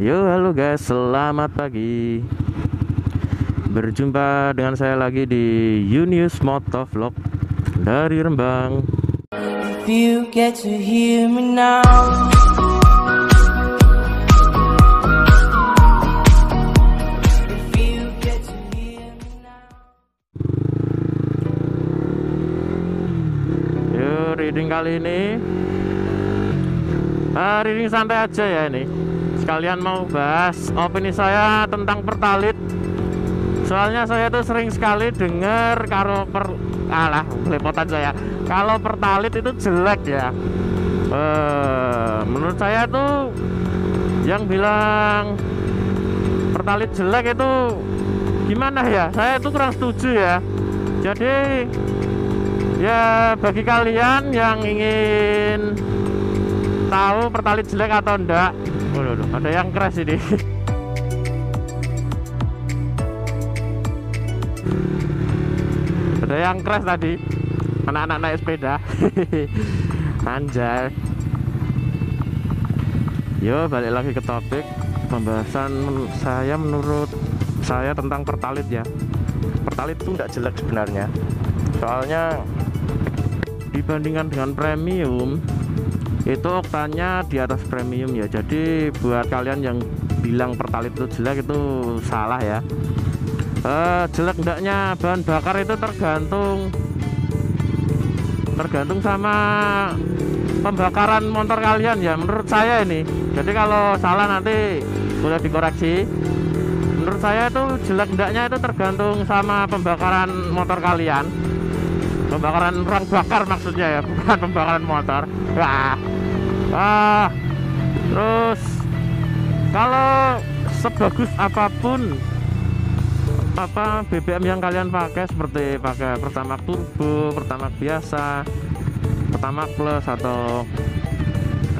Yo, halo guys, selamat pagi. Berjumpa dengan saya lagi di Yunius Motovlog dari Rembang. If you get to hear me now, if you get to hear me now. Yo, reading kali ini reading santai aja ya ini. Sekalian mau bahas opini saya tentang Pertalite. Soalnya saya tuh sering sekali dengar belepotan saya. Kalau Pertalite itu jelek ya. Menurut saya tuh yang bilang Pertalite jelek itu gimana ya? Saya tuh kurang setuju ya. Jadi ya bagi kalian yang ingin tahu Pertalite jelek atau enggak, ada yang crash ini. Ada yang crash tadi, anak-anak naik sepeda. Anjay. Yo, balik lagi ke topik pembahasan menurut saya tentang Pertalite ya. Pertalite itu enggak jelek sebenarnya. Soalnya dibandingkan dengan premium itu oktannya di atas premium ya. Jadi buat kalian yang bilang Pertalite itu jelek itu salah ya. Jelek enggaknya bahan bakar itu tergantung sama pembakaran motor kalian ya, menurut saya ini. Jadi kalau salah nanti boleh dikoreksi. Menurut saya itu jelek enggaknya itu tergantung sama pembakaran motor kalian. Pembakaran ruang bakar maksudnya ya, bukan pembakaran motor. Terus kalau sebagus apapun BBM yang kalian pakai, seperti pakai Pertamax Turbo, Pertamax biasa, Pertamax Plus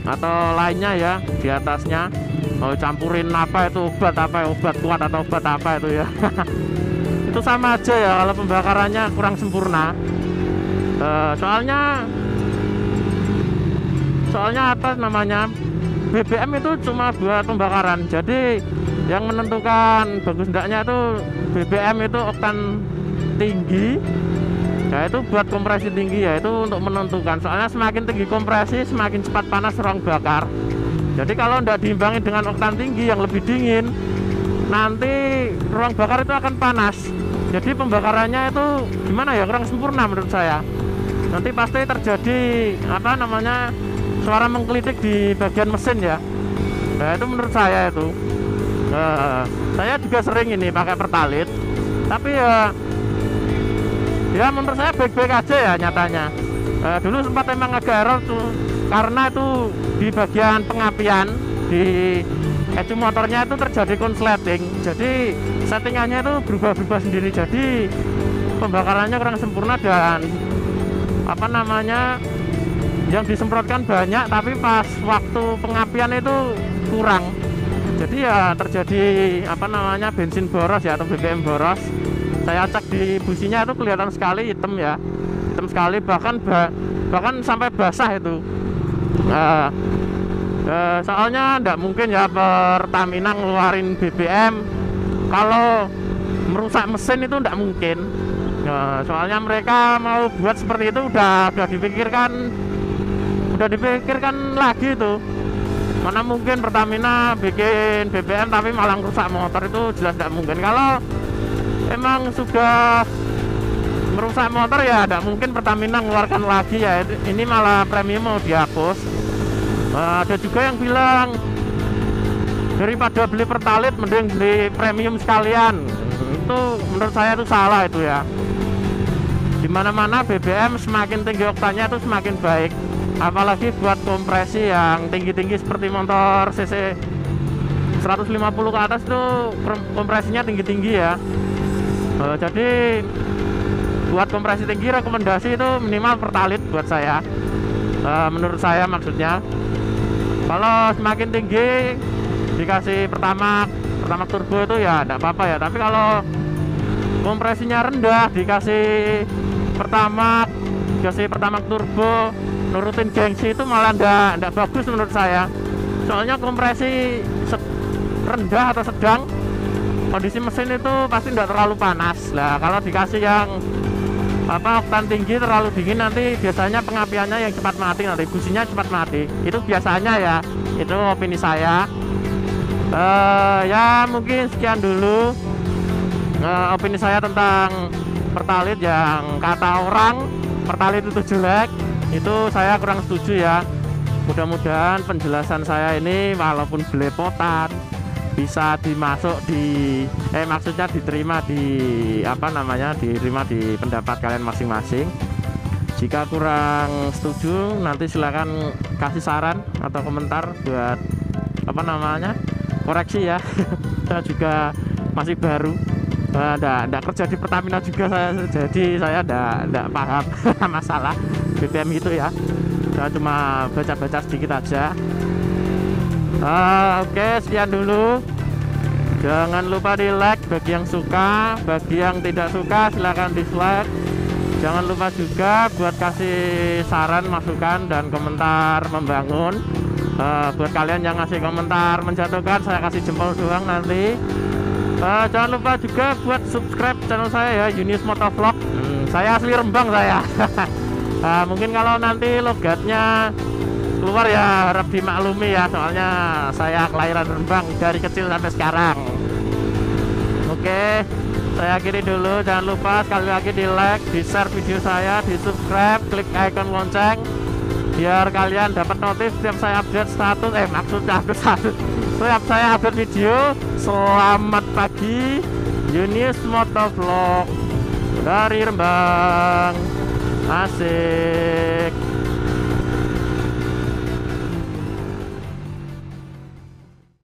atau lainnya ya di atasnya, mau campurin apa itu obat kuat atau obat apa itu ya. Itu sama aja ya kalau pembakarannya kurang sempurna. Soalnya apa namanya, BBM itu cuma buat pembakaran. Jadi yang menentukan bagus enggaknya itu BBM itu oktan tinggi ya, itu buat kompresi tinggi ya, itu untuk menentukan. Soalnya semakin tinggi kompresi semakin cepat panas ruang bakar. Jadi kalau tidak diimbangi dengan oktan tinggi yang lebih dingin, nanti ruang bakar itu akan panas. Jadi pembakarannya itu gimana ya, kurang sempurna menurut saya. Nanti pasti terjadi suara menggelitik di bagian mesin ya. Nah itu menurut saya itu. Saya juga sering ini pakai Pertalite, tapi ya menurut saya baik-baik aja ya nyatanya. Dulu sempat emang agak error tuh, karena itu di bagian pengapian di ECU motornya itu terjadi konsleting. Jadi settingannya itu berubah-ubah sendiri. Jadi pembakarannya kurang sempurna dan yang disemprotkan banyak, tapi pas waktu pengapian itu kurang. Jadi ya terjadi bensin boros ya, atau BBM boros. Saya cek di businya itu kelihatan sekali hitam ya, hitam sekali, bahkan sampai basah itu. Soalnya tidak mungkin ya Pertamina ngeluarin BBM kalau merusak mesin, itu tidak mungkin. Soalnya mereka mau buat seperti itu udah dipikirkan lagi itu. Mana mungkin Pertamina bikin BBM tapi malah rusak motor, itu jelas tidak mungkin. Kalau emang sudah merusak motor ya tidak mungkin Pertamina mengeluarkan lagi ya. Ini malah premium mau dihapus. Ada juga yang bilang daripada beli Pertalite mending beli premium sekalian. Itu menurut saya itu salah itu ya. Dimana-mana BBM semakin tinggi oktannya itu semakin baik. Apalagi buat kompresi yang tinggi-tinggi seperti motor cc 150 ke atas itu kompresinya tinggi-tinggi ya. Jadi buat kompresi tinggi rekomendasi itu minimal Pertalite buat saya. Menurut saya maksudnya. Kalau semakin tinggi dikasih Pertamax Turbo itu ya tidak apa-apa ya. Tapi kalau kompresinya rendah dikasih Pertamax Turbo nurutin gengsi, itu malah ndak bagus menurut saya. Soalnya kompresi rendah atau sedang, kondisi mesin itu pasti tidak terlalu panas. Nah kalau dikasih yang oktan tinggi terlalu dingin, nanti biasanya pengapiannya yang cepat mati, nanti businya cepat mati. Itu biasanya ya, itu opini saya. Ya mungkin sekian dulu opini saya tentang Pertalite. Yang kata orang Pertalite itu jelek, itu saya kurang setuju ya. Mudah-mudahan penjelasan saya ini walaupun belepotan bisa dimasuk di maksudnya diterima di diterima di pendapat kalian masing-masing. Jika kurang setuju nanti silakan kasih saran atau komentar buat koreksi ya. Saya juga masih baru, enggak kerja di Pertamina juga saya, jadi saya enggak paham masalah BBM itu ya. Saya cuma baca-baca sedikit aja. Oke, sekian dulu. Jangan lupa di like bagi yang suka, bagi yang tidak suka silahkan dislike. Jangan lupa juga buat kasih saran, masukan, dan komentar membangun. Buat kalian yang ngasih komentar menjatuhkan, saya kasih jempol doang nanti. Jangan lupa juga buat subscribe channel saya ya, Yunius Motovlog. Saya asli Rembang saya. Mungkin kalau nanti logatnya keluar ya harap dimaklumi ya, soalnya saya kelahiran Rembang dari kecil sampai sekarang. Oke, saya akhiri dulu. Jangan lupa sekali lagi di like, di share video saya, di subscribe, klik icon lonceng biar kalian dapat notif setiap saya update status, setiap saya update video. Selamat pagi, Yunius Motovlog dari Rembang. Asik.